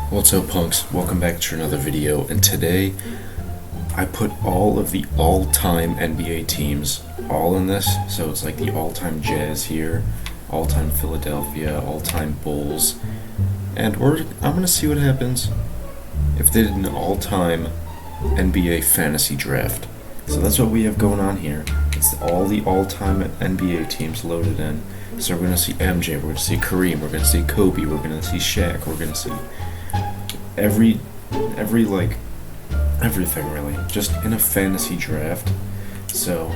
What's up, punks? Welcome back to another video, and today I put all of the all-time NBA teams all in this, so it's like the all-time Jazz here, all-time Philadelphia, all-time Bulls, and I'm gonna see what happens if they did an all-time NBA fantasy draft. So that's what we have going on here. It's all the all-time NBA teams loaded in. So we're gonna see MJ, we're gonna see Kareem, we're gonna see Kobe, we're gonna see Shaq, we're gonna see every everything really, just in a fantasy draft. So,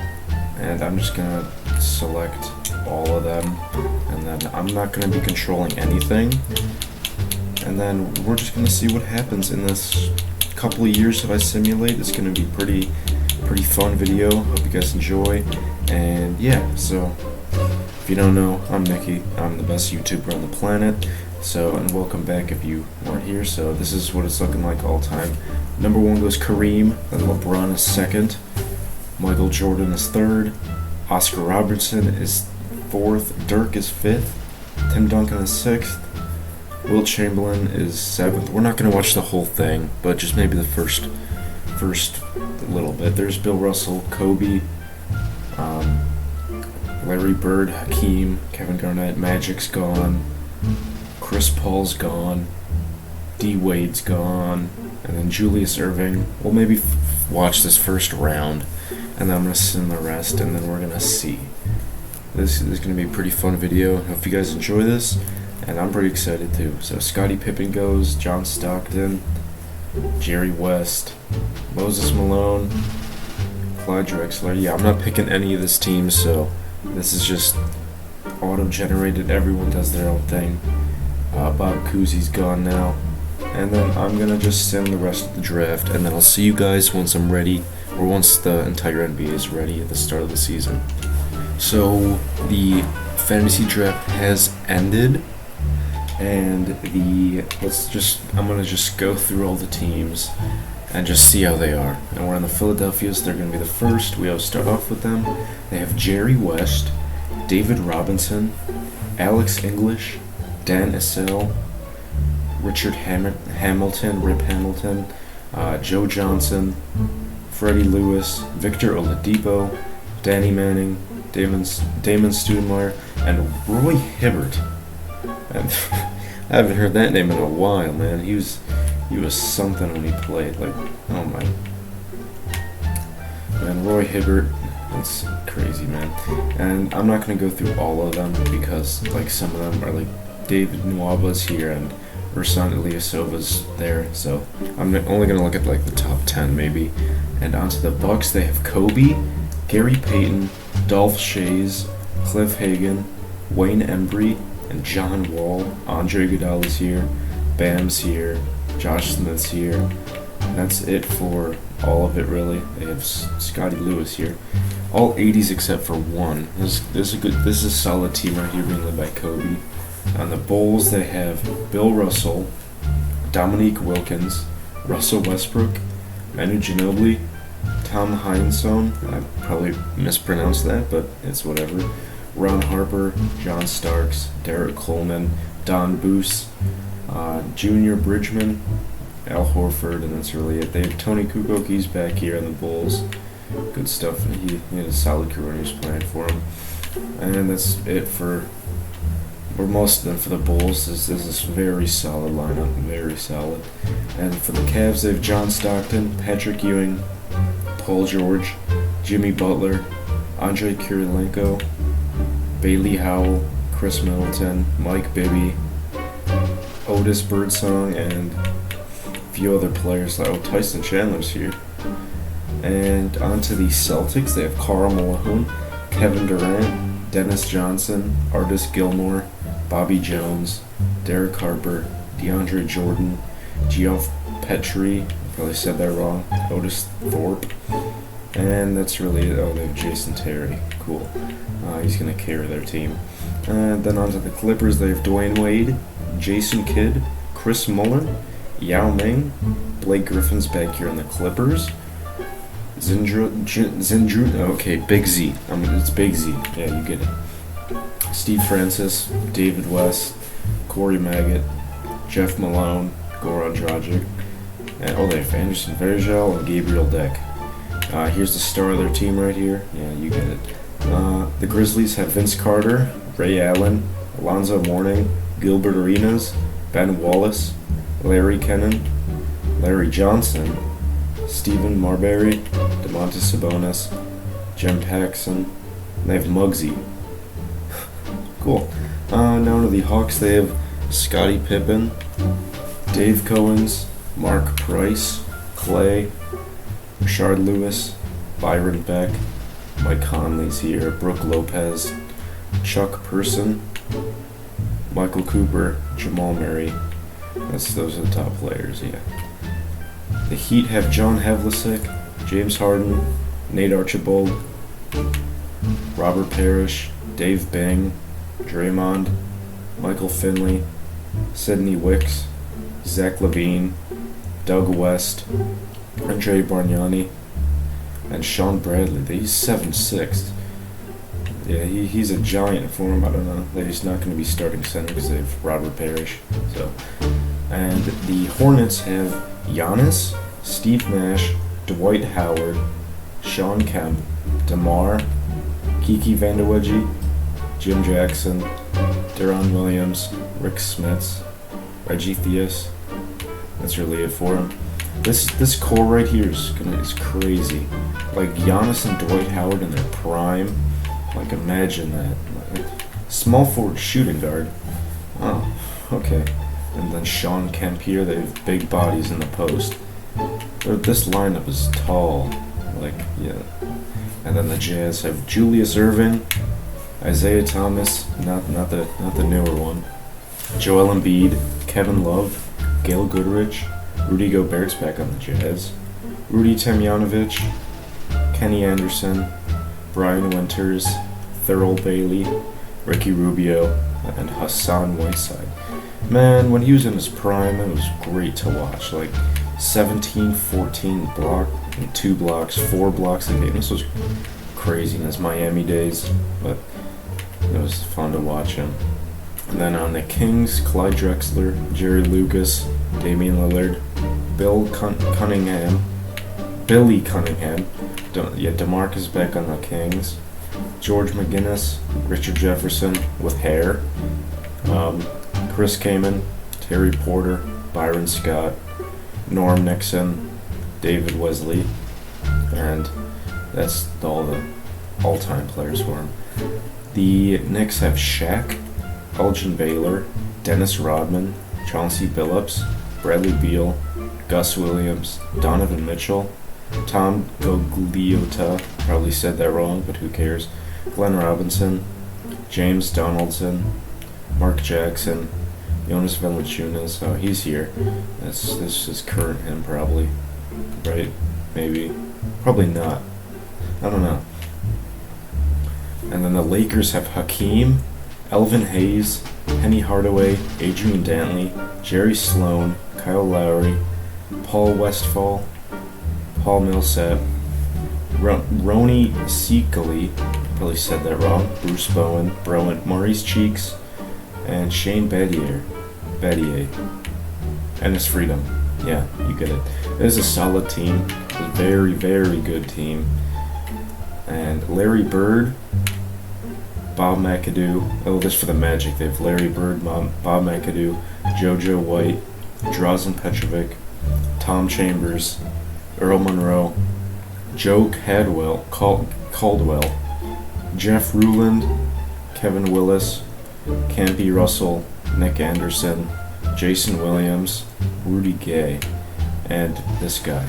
and I'm just gonna select all of them, and then I'm not gonna be controlling anything, and then we're just gonna see what happens in this couple of years that I simulate. It's gonna be pretty fun video. Hope you guys enjoy, and yeah, so if you don't know, I'm Nicky. I'm the best YouTuber on the planet. So, and welcome back if you weren't here. So this is what it's looking like all time. Number one goes Kareem, then LeBron is second, Michael Jordan is third, Oscar Robertson is fourth, Dirk is fifth, Tim Duncan is sixth, Wilt Chamberlain is seventh. We're not gonna watch the whole thing, but just maybe the first little bit. There's Bill Russell, Kobe, Larry Bird, Hakeem, Kevin Garnett, Magic's gone, Chris Paul's gone, D Wade's gone, and then Julius Erving. We'll maybe watch this first round, and then I'm gonna send the rest, and then we're gonna see. This is gonna be a pretty fun video. Hope you guys enjoy this, and I'm pretty excited too. So Scottie Pippen goes, John Stockton, Jerry West, Moses Malone, Clyde Drexler. Yeah, I'm not picking any of this team, so this is just auto-generated. Everyone does their own thing. Bob Cousy's gone now. And then I'm gonna just send the rest of the draft, and then I'll see you guys once I'm ready, or once the entire NBA is ready at the start of the season. So the fantasy draft has ended, and I'm gonna just go through all the teams and just see how they are. And we're on the Philadelphia's. They're gonna be the first. We always start off with them. They have Jerry West, David Robinson, Alex English, Dan Issel, Richard Hamilton, Rip Hamilton, Joe Johnson, Freddie Lewis, Victor Oladipo, Danny Manning, Damon Stoudemire, and Roy Hibbert. And I haven't heard that name in a while, man. He was something when he played. Like, oh my. And Roy Hibbert, that's crazy, man. And I'm not gonna go through all of them because like some of them are like David Nwaba's here and Ersan Ilyasova's there, so I'm only gonna look at like the top 10 maybe. And onto the Bucks, they have Kobe, Gary Payton, Dolph Schayes, Cliff Hagan, Wayne Embry, and John Wall. Andre Iguodala's here, Bam's here, Josh Smith's here. And that's it for all of it really. They have Scotty Lewis here. All 80s except for one. This is a solid team right here being led by Kobe. On the Bulls, they have Bill Russell, Dominique Wilkins, Russell Westbrook, Manu Ginobili, Tom Heinsohn, I probably mispronounced that, but it's whatever, Ron Harper, John Starks, Derek Coleman, Don Boos, Junior Bridgman, Al Horford, and that's really it. They have Tony Kukoc, he's back here on the Bulls. Good stuff. He had a solid career when he was playing for him. And that's it for most of them for the Bulls. This is a very solid lineup, very solid. And for the Cavs, they have John Stockton, Patrick Ewing, Paul George, Jimmy Butler, Andrei Kirilenko, Bailey Howell, Chris Middleton, Mike Bibby, Otis Birdsong, and a few other players. Tyson Chandler's here. And onto the Celtics, they have Karl Malone, Kevin Durant, Dennis Johnson, Artis Gilmore, Bobby Jones, Derek Harper, DeAndre Jordan, Geoff Petrie, probably said that wrong, Otis Thorpe, and that's really it. Oh, they have Jason Terry, cool. He's going to carry their team. And then onto the Clippers, they have Dwayne Wade, Jason Kidd, Chris Mullin, Yao Ming, Blake Griffin's back here in the Clippers, Zindru, okay, Big Z. It's Big Z. Yeah, you get it. Steve Francis, David West, Corey Magott, Jeff Malone, Goran Dragic. And, they have Anderson Varejao and Gabriel Deck. Here's the star of their team right here. Yeah, you get it. The Grizzlies have Vince Carter, Ray Allen, Alonzo Mourning, Gilbert Arenas, Ben Wallace, Larry Kennan, Larry Johnson, Stephen Marbury, Domantas Sabonis, Jem Paxson, and they have Muggsy. Cool. Now to the Hawks, they have Scottie Pippen, Dave Cowens, Mark Price, Clay, Rashard Lewis, Byron Beck, Mike Conley's here, Brooke Lopez, Chuck Person, Michael Cooper, Jamal Murray. Those are the top players, yeah. The Heat have John Havlicek, James Harden, Nate Archibald, Robert Parrish, Dave Bing, Draymond, Michael Finley, Sidney Wicks, Zach LaVine, Doug West, Andre Bargnani, and Sean Bradley. He's 7'6". Yeah, he's a giant for him. I don't know. He's not going to be starting center because they have Robert Parrish. So, and the Hornets have Giannis, Steve Nash, Dwight Howard, Sean Kemp, DeMar, Kiki Vandeweghe, Jim Jackson, Deron Williams, Rick Smits, Reggie Theus. That's really it for him. This core right here is crazy. Like Giannis and Dwight Howard in their prime. Like imagine that. Like, small forward shooting guard. Oh, okay. And then Sean Kemp here. They have big bodies in the post. This lineup is tall. Like, yeah. And then the Jazz have Julius Erving, Isaiah Thomas, not the newer one, Joel Embiid, Kevin Love, Gail Goodrich, Rudy Gobert's back on the Jazz, Rudy Tomjanovich, Kenny Anderson, Brian Winters, Thurl Bailey, Ricky Rubio, and Hassan Whiteside. Man, when he was in his prime, it was great to watch. Like 17, 14 block, and 2 blocks, 4 blocks a game. This was crazy in his Miami days, but it was fun to watch him. And then on the Kings, Clyde Drexler, Jerry Lucas, Damian Lillard, Billy Cunningham, DeMarcus Beck on the Kings, George McGinnis, Richard Jefferson with hair, Chris Kaman, Terry Porter, Byron Scott, Norm Nixon, David Wesley, and that's all the all-time players for him. The Knicks have Shaq, Elgin Baylor, Dennis Rodman, Chauncey Billups, Bradley Beal, Gus Williams, Donovan Mitchell, Tom Gogliota, probably said that wrong, but who cares, Glenn Robinson, James Donaldson, Mark Jackson, Jonas Valanciunas. Oh, he's here. This is current him, probably. Right? Maybe. Probably not. I don't know. And then the Lakers have Hakeem, Elvin Hayes, Penny Hardaway, Adrian Dantley, Jerry Sloan, Kyle Lowry, Paul Westphal, Paul Millsap, Rony Seekaly, probably said that wrong, Bruce Bowen, Maurice Cheeks, and Shane Battier. Ennis Freedom. Yeah, you get it. It is a solid team. It's a very, very good team. And Larry Bird, Bob McAdoo. Oh, this for the Magic. They have Larry Bird, Bob McAdoo, JoJo White, Drazen Petrovic, Tom Chambers, Earl Monroe, Joe Caldwell, Jeff Ruland, Kevin Willis, Campy Russell, Nick Anderson, Jason Williams, Rudy Gay, and this guy.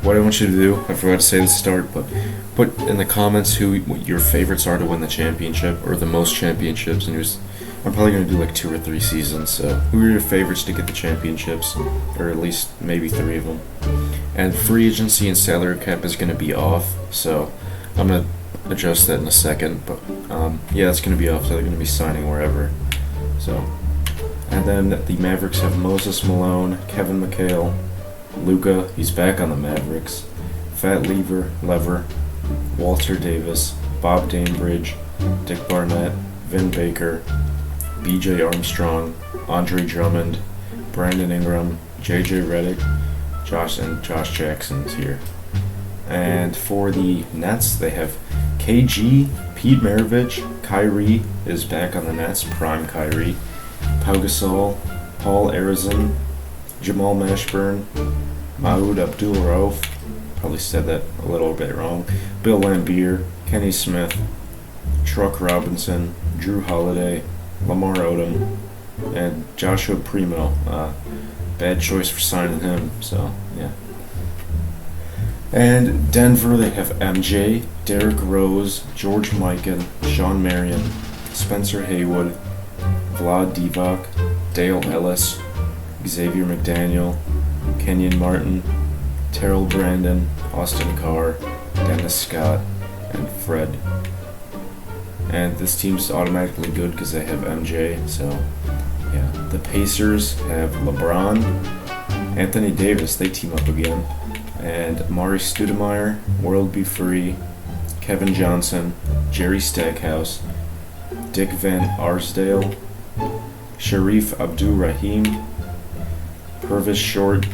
What I want you to do, I forgot to say at the start, but put in the comments who your favorites are to win the championship, or the most championships, and I'm probably going to do like 2 or 3 seasons, so who are your favorites to get the championships, or at least maybe 3 of them. And free agency and salary cap is going to be off, so I'm going to adjust that in a second, but yeah, it's going to be off, so they're going to be signing wherever. So, and then the Mavericks have Moses Malone, Kevin McHale, Luka, he's back on the Mavericks, Fat Lever, Walter Davis, Bob Damebridge, Dick Barnett, Vin Baker, BJ Armstrong, Andre Drummond, Brandon Ingram, J.J. Redick, Josh Jackson's here. And for the Nets, they have KG, Pete Maravich, Kyrie is back on the Nets, prime Kyrie, Pau Gasol, Paul Arizin, Jamal Mashburn, Maud Abdul-Rauf, probably said that a little bit wrong, Bill Laimbeer, Kenny Smith, Truck Robinson, Drew Holiday, Lamar Odom, and Joshua Primo. Bad choice for signing him, so yeah. And Denver, they have MJ, Derrick Rose, George Mikan, Sean Marion, Spencer Haywood, Vlad Divac, Dale Ellis, Xavier McDaniel, Kenyon Martin, Terrell Brandon, Austin Carr, Dennis Scott, and Fred. And this team's automatically good because they have MJ, so yeah. The Pacers have LeBron, Anthony Davis, they team up again, and Mari Stoudemire, World Be Free, Kevin Johnson, Jerry Stackhouse, Dick Van Arsdale, Sharif Abdur-Rahim, Purvis Short,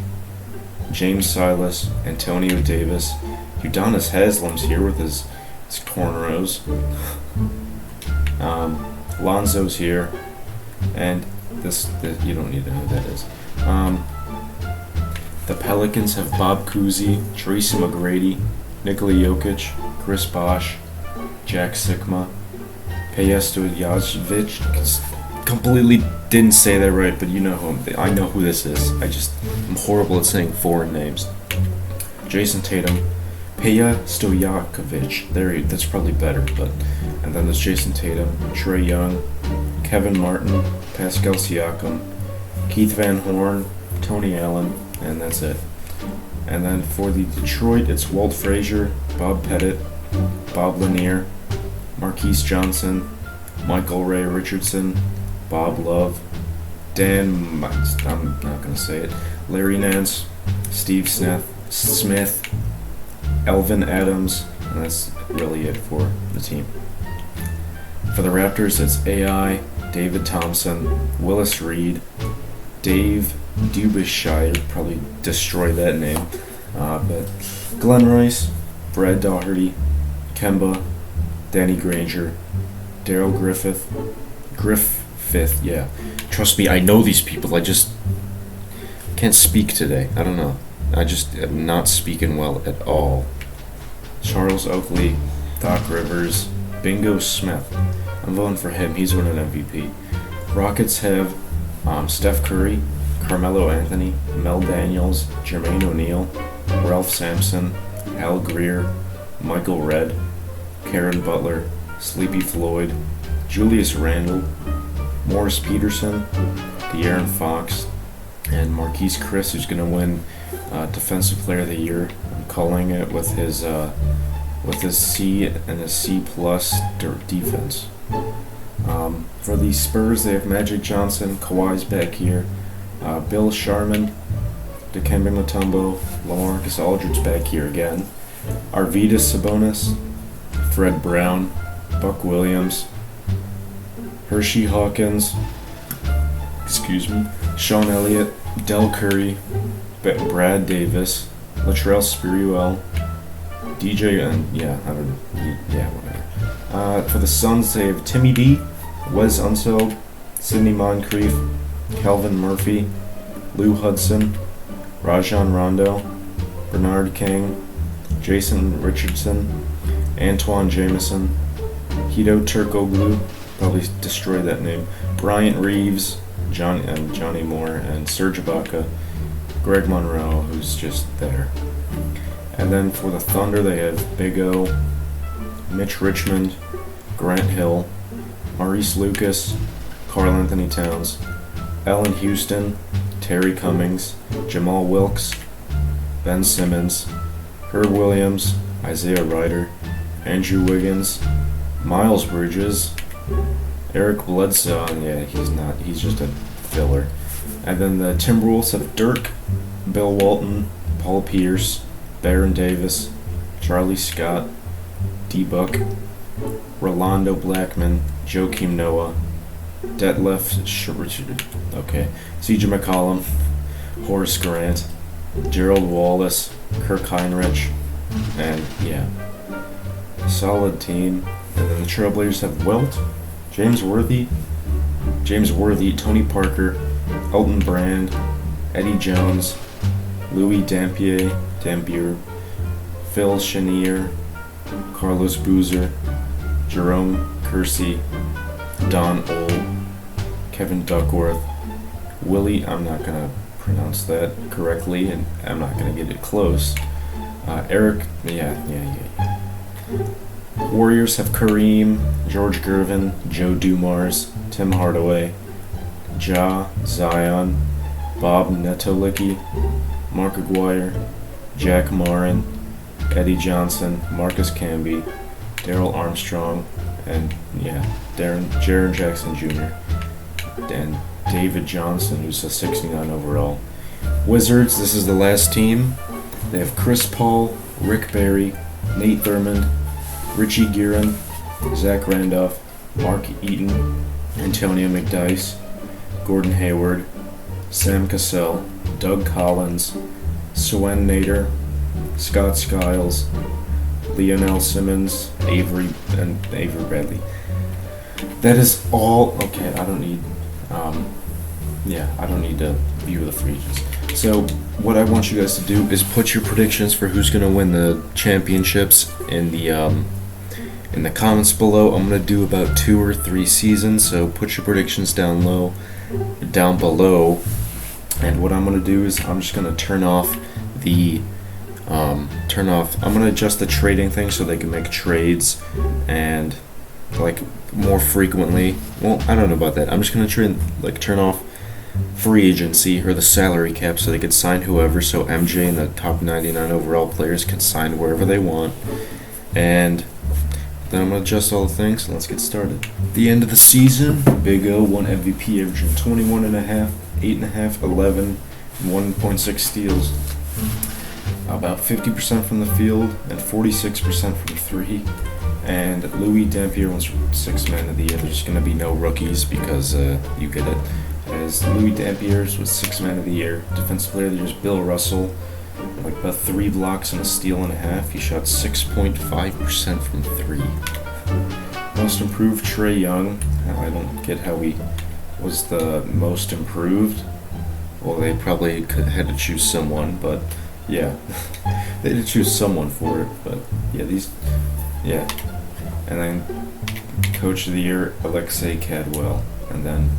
James Silas, Antonio Davis, Udonis Haslam's here with his cornrows. Lonzo's here, and this you don't need to know who that is. The Pelicans have Bob Cousy, Tracy McGrady, Nikola Jokic, Chris Bosh, Jack Sikma, Peja Stojakovic. Completely didn't say that right, but you know I know who this is. I'm horrible at saying foreign names. Jason Tatum, Peja Stojakovic. That's probably better, and then there's Jason Tatum, Trae Young, Kevin Martin, Pascal Siakam, Keith Van Horn, Tony Allen, and that's it. And then for the Detroit, it's Walt Frazier, Bob Pettit, Bob Lanier, Marquise Johnson, Michael Ray Richardson, Bob Love, I'm not going to say it, Larry Nance, Steve Smith, Elvin Adams, and that's really it for the team. For the Raptors, it's AI, David Thompson, Willis Reed, Dave Dubishire, probably destroy that name, but Glenn Rice, Brad Daugherty, Kemba, Danny Granger, Daryl Griffith, yeah. Trust me, I know these people, I just can't speak today. I don't know. I just am not speaking well at all. Charles Oakley, Doc Rivers, Bingo Smith. I'm voting for him. He's winning MVP. Rockets have Steph Curry, Carmelo Anthony, Mel Daniels, Jermaine O'Neal, Ralph Sampson, Al Greer, Michael Redd, Karen Butler, Sleepy Floyd, Julius Randle, Morris Peterson, De'Aaron Fox, and Marquise Chris, who's going to win Defensive Player of the Year. I'm calling it with his C and his C plus defense. For the Spurs, they have Magic Johnson, Kawhi's back here, Bill Sharman, Dikembe Mutombo, LaMarcus Aldridge back here again, Arvydas Sabonis, Fred Brown, Buck Williams, Hershey Hawkins, Sean Elliott, Del Curry, Brad Davis, Latrell Sprewell, whatever. For the Suns, they have Timmy D, Wes Unseld, Sidney Moncrief, Calvin Murphy, Lou Hudson, Rajon Rondo, Bernard King, Jason Richardson, Antoine Jameson, Hito Turkoglu, probably destroy that name, Bryant Reeves, Johnny Moore, and Serge Ibaka, Greg Monroe, who's just there. And then for the Thunder, they have Big O, Mitch Richmond, Grant Hill, Maurice Lucas, Karl Anthony Towns, Allen Houston, Terry Cummings, Jamal Wilkes, Ben Simmons, Herb Williams, Isaiah Ryder, Andrew Wiggins, Miles Bridges, Eric Bledsoe, he's just a filler. And then the Timberwolves have Dirk, Bill Walton, Paul Pierce, Baron Davis, Charlie Scott, D-Buck, Rolando Blackman, Joakim Noah, Detlef Okay. C.J. McCollum, Horace Grant, Gerald Wallace, Kirk Heinrich, and yeah, solid team. And then the Trailblazers have Wilt, James Worthy, Tony Parker, Elton Brand, Eddie Jones, Louis Dampier, Phil Chenier, Carlos Boozer, Jerome Kersey, Don Old, Kevin Duckworth, I'm not going to pronounce that correctly, and I'm not going to get it close. Eric, Warriors have Kareem, George Gervin, Joe Dumars, Tim Hardaway, Zion, Bob Netolicki, Mark Aguirre, Jack Marin, Eddie Johnson, Marcus Camby, Daryl Armstrong, and Jaren Jackson Jr. and David Johnson, who's a 69 overall. Wizards, this is the last team. They have Chris Paul, Rick Barry, Nate Thurmond, Richie Guerin, Zach Randolph, Mark Eaton, Antonio McDyess, Gordon Hayward, Sam Cassell, Doug Collins, Swen Nader, Scott Skiles, Lionel Simmons, Avery Bradley. That is all. Okay, I don't need to view the free agents. So what I want you guys to do is put your predictions for who's going to win the championships in the comments below. I'm going to do about 2 or 3 seasons, so put your predictions down below. And what I'm going to do is I'm just going to turn off. I'm going to adjust the trading thing so they can make trades and like more frequently. Well, I don't know about that. I'm just going to turn off free agency or the salary cap so they can sign whoever, so MJ and the top 99 overall players can sign wherever they want. And then I'm going to adjust all the things, and let's get started. At the end of the season, Big O won MVP, averaging 21.5, 8.5, 11, and 1.6 steals. About 50% from the field and 46% from 3. And Louis Dampier wins 6th Man of the Year. There's going to be no rookies because you get it. As Louis Dampier was 6th Man of the Year. Defensive Player of the Year is Bill Russell. Like about 3 blocks and a steal and a half. He shot 6.5% from 3. Most improved, Trae Young. I don't get how he was the most improved. Well, they probably had to choose someone, but yeah, they had to choose someone for it. But yeah. And then Coach of the Year, Alexei Cadwell. And then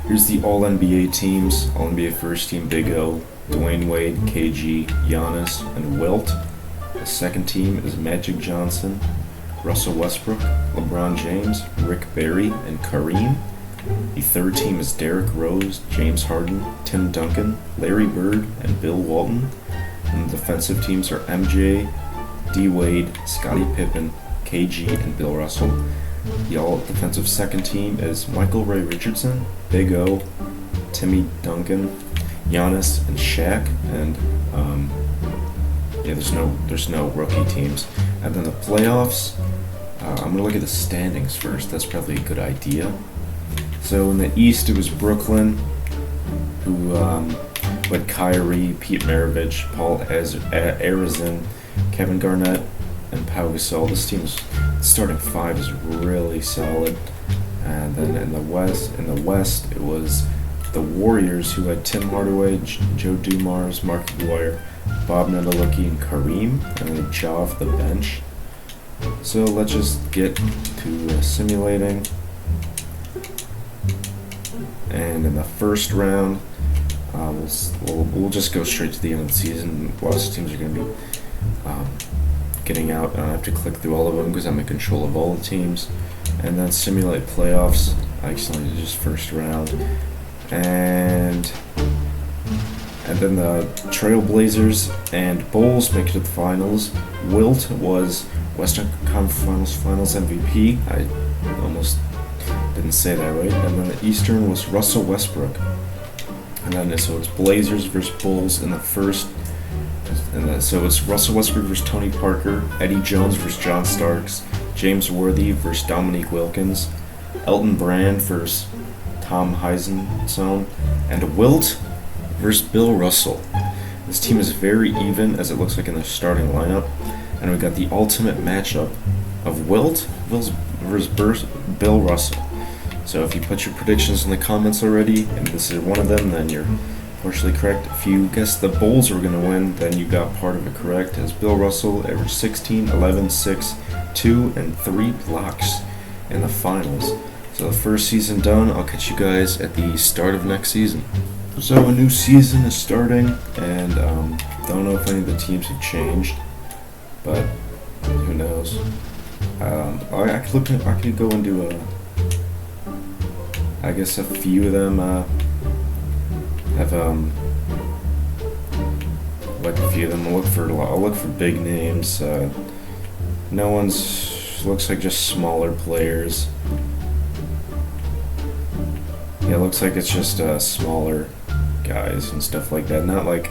here's the All-NBA teams. All-NBA first team, Big O, Dwayne Wade, KG, Giannis, and Wilt. The second team is Magic Johnson, Russell Westbrook, LeBron James, Rick Barry, and Kareem. The third team is Derrick Rose, James Harden, Tim Duncan, Larry Bird, and Bill Walton. And the defensive teams are MJ, D. Wade, Scottie Pippen, KG, and Bill Russell. The all-defensive second team is Michael Ray Richardson, Big O, Timmy Duncan, Giannis, and Shaq. And there's no rookie teams. And then the playoffs, I'm gonna look at the standings first. That's probably a good idea. So in the East, it was Brooklyn, who had Kyrie, Pete Maravich, Paul Arizin, Kevin Garnett, and Pau Gasol. This team's starting 5 is really solid. And then in the West, it was the Warriors, who had Tim Hardaway, Joe Dumars, Mark Aguirre, Bob Netolicki, and Kareem, and then Ja off the bench. So let's just get to simulating. And in the first round, we'll just go straight to the end of the season. Lots of teams are going to be getting out. I don't have to click through all of them because I'm in control of all the teams. And then simulate playoffs. I accidentally did just first round. And then the Trailblazers and Bulls make it to the finals. Wilt was Western Conference Finals MVP. I almost didn't say that right. And then the Eastern was Russell Westbrook. And then so it's Blazers versus Bulls in the first. And then, so it's Russell Westbrook versus Tony Parker, Eddie Jones versus John Starks, James Worthy versus Dominique Wilkins, Elton Brand versus Tom Heisenson, and Wilt versus Bill Russell. This team is very even, as it looks like in the starting lineup, and we got the ultimate matchup of Wilt versus Bill Russell. So if you put your predictions in the comments already, and this is one of them, then you're partially correct. If you guessed the Bulls were going to win, then you got part of it correct, as Bill Russell averaged 16, 11, 6, 2, and 3 blocks in the finals. So the first season done. I'll catch you guys at the start of next season. So a new season is starting, and don't know if any of the teams have changed, but who knows. I could go and do I guess a few of them have like a few of them. I'll look for big names. No one's looks like just smaller players. Yeah, it looks like it's just smaller guys and stuff like that. Not like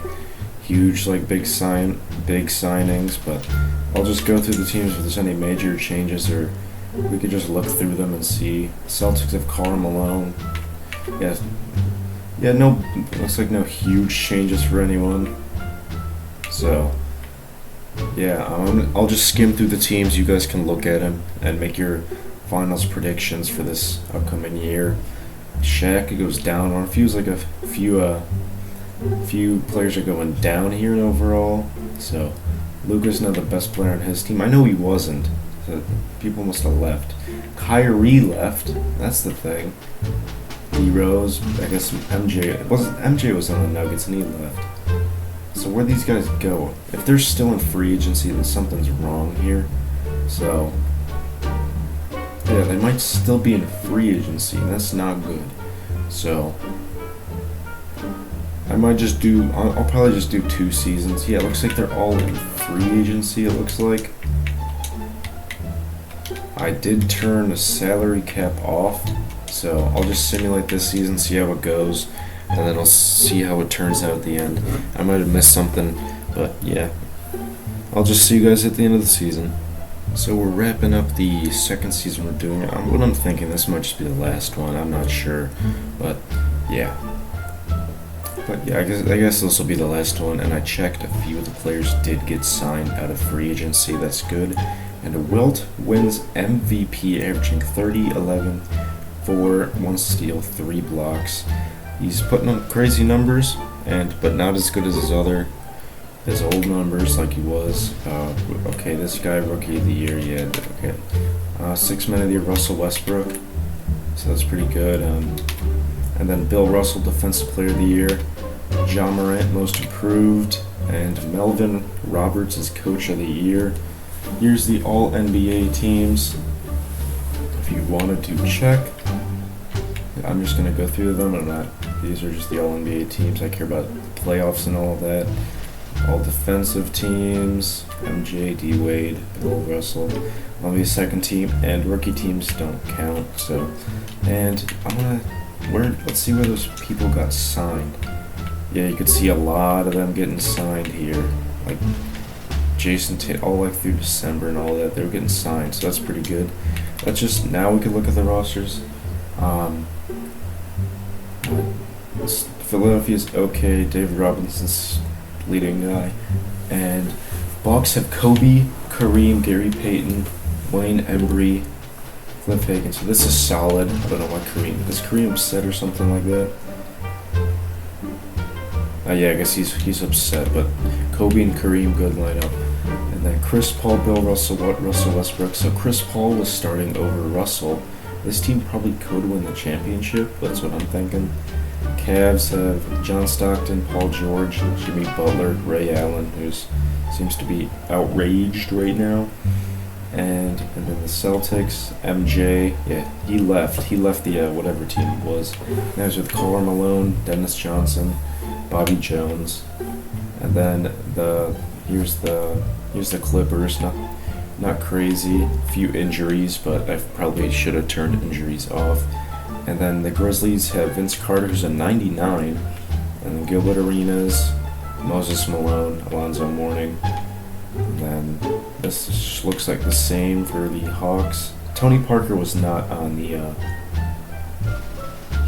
huge, like big signings, but I'll just go through the teams if there's any major changes, or we could just look through them and see. Celtics have Karl Malone. Yeah, no, looks like no huge changes for anyone. So, yeah, I'll just skim through the teams. You guys can look at them and make your finals predictions for this upcoming year. Shaq goes down, or it feels like a few players are going down here in overall. So Luka's not the best player on his team. I know he wasn't. So people must have left. Kyrie left. That's the thing. D Rose. I guess MJ was on the Nuggets and he left. So where these guys go? If they're still in free agency, then something's wrong here. So yeah, they might still be in free agency, and that's not good. So I'll probably just do 2 seasons. Yeah, it looks like they're all in free agency, it looks like. I did turn the salary cap off, so I'll just simulate this season, see how it goes, and then I'll see how it turns out at the end. I might have missed something, but yeah. I'll just see you guys at the end of the season. So we're wrapping up the second season we're doing. What I'm thinking, this might just be the last one. I'm not sure, but yeah. I guess this will be the last one. And I checked, a few of the players did get signed out of free agency. That's good. And Wilt wins MVP, averaging 30, 11, 4, 1 steal, 3 blocks. He's putting up crazy numbers, but not as good as his old numbers like he was. Okay, this guy, Rookie of the Year, yeah, okay. 6 Man of the Year, Russell Westbrook, so that's pretty good. And then Bill Russell, Defensive Player of the Year. Ja Morant, Most Improved, and Melvin Roberts is Coach of the Year. Here's the All-NBA teams, if you wanted to check. I'm just going to go through them. These are just the All-NBA teams. I care about playoffs and all of that. All defensive teams, MJ, D Wade, Bill Russell. I'll be a second team, and rookie teams don't count. So, and let's see where those people got signed. Yeah, you could see a lot of them getting signed here, like Jason Tatum, all the way through December and all that. They were getting signed, so that's pretty good. Now we can look at the rosters. Philadelphia's okay. David Robinson's leading guy, and Bucks have Kobe, Kareem, Gary Payton, Wayne Embry, Cliff Hagan. So this is solid. I don't know why is Kareem upset or something like that. Yeah, I guess he's upset, but Kobe and Kareem, good lineup. And then Chris Paul, Bill Russell, Russell Westbrook. So Chris Paul was starting over Russell. This team probably could win the championship. That's what I'm thinking. Cavs have John Stockton, Paul George, Jimmy Butler, Ray Allen, who seems to be outraged right now. And then the Celtics, MJ, yeah, he left. He left the whatever team it was. Now he's with Karl Malone, Dennis Johnson, Bobby Jones, and then here's the Clippers. Not crazy. Few injuries, but I probably should have turned injuries off. And then the Grizzlies have Vince Carter, who's a 99, and then Gilbert Arenas, Moses Malone, Alonzo Mourning. And then this looks like the same for the Hawks. Tony Parker was not on the.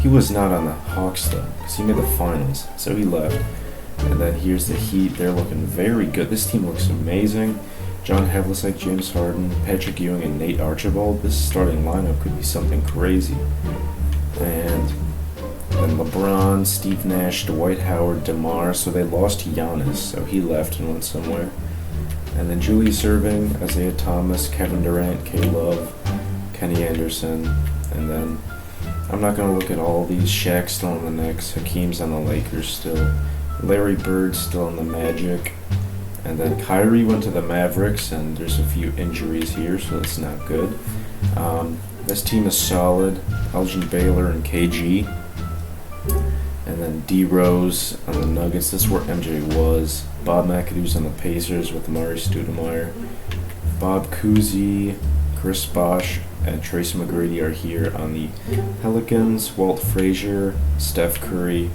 He was not on the Hawks though, because he made the finals, so he left. And then here's the Heat. They're looking very good. This team looks amazing. John Havlicek, James Harden, Patrick Ewing, and Nate Archibald. This starting lineup could be something crazy. And then LeBron, Steve Nash, Dwight Howard, DeMar. So they lost Giannis, so he left and went somewhere. And then Julius Erving, Isaiah Thomas, Kevin Durant, K-Love, Kenny Anderson. And then I'm not going to look at all these. Shaq's still on the Knicks. Hakeem's on the Lakers still. Larry Bird's still on the Magic. And then Kyrie went to the Mavericks, and there's a few injuries here, so that's not good. This team is solid. Elgin Baylor and KG. And then D Rose on the Nuggets. This is where MJ was. Bob McAdoo's on the Pacers with Murray Stoudemire. Bob Cousy, Chris Bosh, and Tracy McGrady are here on the Pelicans. Walt Frazier, Steph Curry,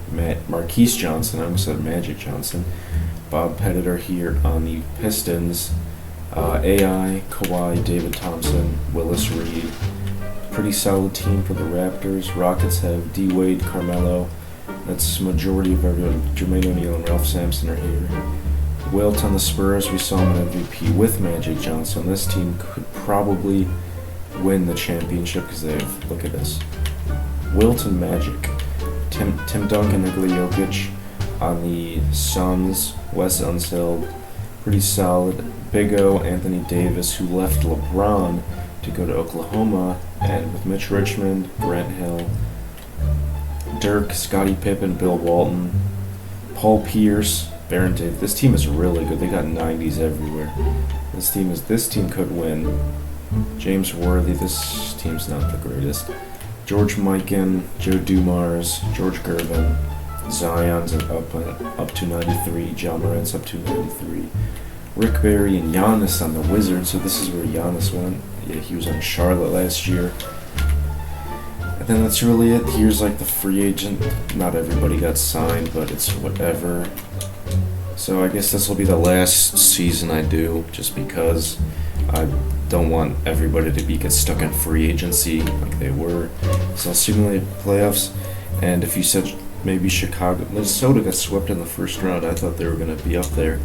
Marquise Johnson, I almost said Magic Johnson. Bob Pettit are here on the Pistons. AI, Kawhi, David Thompson, Willis Reed. Pretty solid team for the Raptors. Rockets have D. Wade, Carmelo. That's majority of everyone. Jermaine O'Neal and Ralph Sampson are here. Wilt on the Spurs. We saw him in MVP with Magic Johnson. This team could probably win the championship because they have, look at this, Wilt and Magic. Tim Duncan, Nikola Jokic on the Suns. Wes Unseld, pretty solid. Big O, Anthony Davis, who left LeBron to go to Oklahoma, and with Mitch Richmond, Grant Hill, Dirk, Scottie Pippen, Bill Walton, Paul Pierce, Baron Davis. This team is really good. They got 90s everywhere. This team could win. James Worthy. This team's not the greatest. George Mikan, Joe Dumars, George Gervin, Zion's up to 93. John Morant's up to 93. Rick Barry and Giannis on the Wizards. So this is where Giannis went. Yeah, he was on Charlotte last year. And then that's really it. Here's like the free agent. Not everybody got signed, but it's whatever. So I guess this will be the last season I do, just because I don't want everybody to get stuck in free agency like they were. So I'll simulate playoffs. And if you said maybe Minnesota got swept in the first round, I thought they were going to be up there.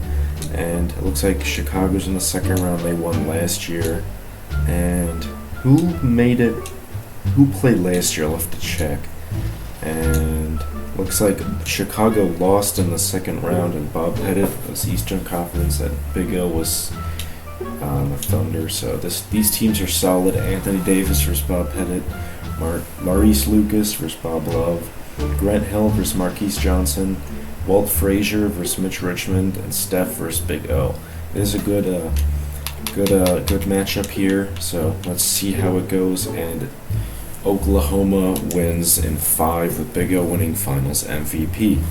And it looks like Chicago's in the second round. They won last year. And who played last year? I'll have to check. And looks like Chicago lost in the second round, and Bob Pettit was Eastern Conference, and Big O was on the Thunder. So these teams are solid. Anthony Davis versus Bob Pettit. Maurice Lucas versus Bob Love. Grant Hill versus Marquise Johnson. Walt Frazier versus Mitch Richmond, and Steph versus Big O. It is a good matchup here. So let's see how it goes. And Oklahoma wins in 5 with Big O winning Finals MVP.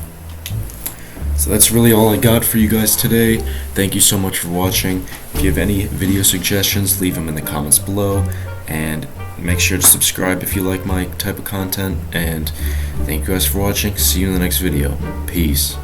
So that's really all I got for you guys today. Thank you so much for watching. If you have any video suggestions, leave them in the comments below. And make sure to subscribe if you like my type of content. And thank you guys for watching. See you in the next video. Peace.